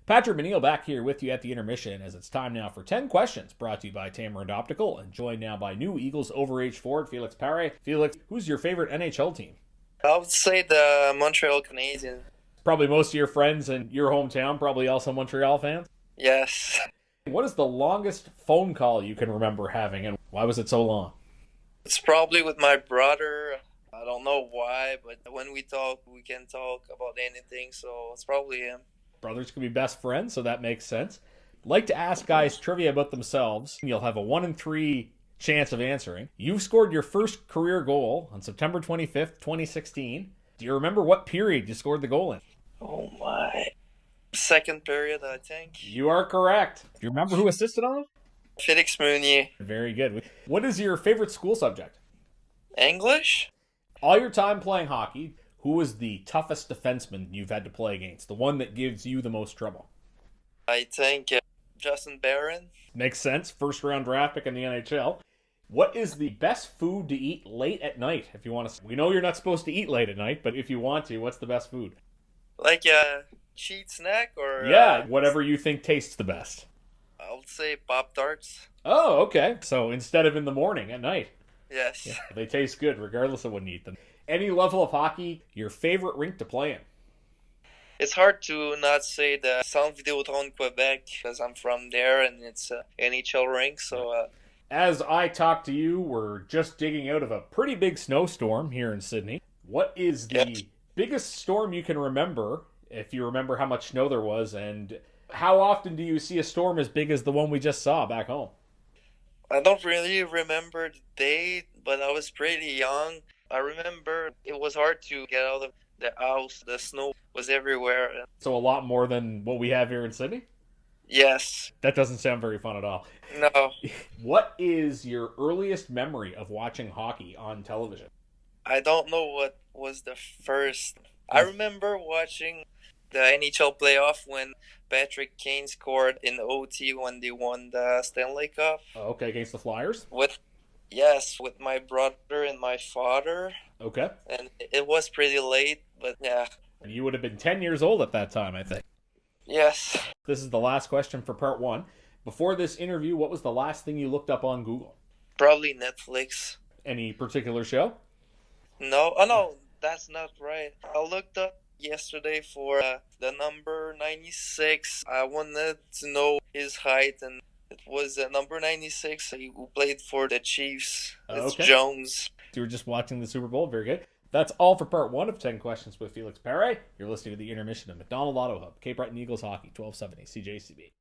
Patrick McNeil back here with you at the intermission as it's time now for 10 questions brought to you by Tamarind Optical and joined now by new Eagles overage forward Félix Paré. Félix, who's your favorite NHL team? I would say the Montreal Canadiens. Probably most of your friends in your hometown, probably also Montreal fans. Yes. What is the longest phone call you can remember having and why was it so long? It's probably with my brother. I don't know why, but when we talk, we can talk about anything, so it's probably him. Brothers can be best friends, so that makes sense. Like to ask guys trivia about themselves. You'll have a 1 in 3 chance of answering. You scored your first career goal on September 25th, 2016. Do you remember what period you scored the goal in? Oh my. Second period, I think. You are correct. Do you remember who assisted on it? Félix Meunier. Very good. What is your favorite school subject? English? All your time playing hockey, who was the toughest defenseman you've had to play against? The one that gives you the most trouble? I think Justin Barron. Makes sense. First round draft pick in the NHL. What is the best food to eat late at night? If you want to, we know you're not supposed to eat late at night, but if you want to, what's the best food? Like a cheat snack or? Yeah, whatever you think tastes the best. I would say Pop-Tarts. Oh, okay. So instead of in the morning, at night. Yes. Yeah, they taste good regardless of when you eat them. Any level of hockey, your favorite rink to play in? It's hard to not say the Centre Vidéotron Quebec because I'm from there and it's an NHL rink. So, as I talk to you, we're just digging out of a pretty big snowstorm here in Sydney. What is the biggest storm you can remember, if you remember how much snow there was, and how often do you see a storm as big as the one we just saw back home? I don't really remember the date, but I was pretty young. I remember it was hard to get out of the house. The snow was everywhere. So a lot more than what we have here in Sydney? Yes. That doesn't sound very fun at all. No. What is your earliest memory of watching hockey on television? I don't know what was the first. I remember watching the NHL playoff when Patrick Kane scored in OT when they won the Stanley Cup. Okay, against the Flyers? With my brother and my father. Okay. And it was pretty late, but yeah. And you would have been 10 years old at that time, I think. Yes. This is the last question for part 1. Before this interview, what was the last thing you looked up on Google? Probably Netflix. Any particular show? No. Oh, no, that's not right. I looked up yesterday for the number 96. I wanted to know his height, and it was number 96 who played for the Chiefs. It's Okay. Jones. You were just watching the Super Bowl. Very good. That's all for part 1 of 10 Questions with Félix Paré. You're listening to the intermission of McDonald Auto Hub, Cape Breton Eagles Hockey, 1270 CJCB.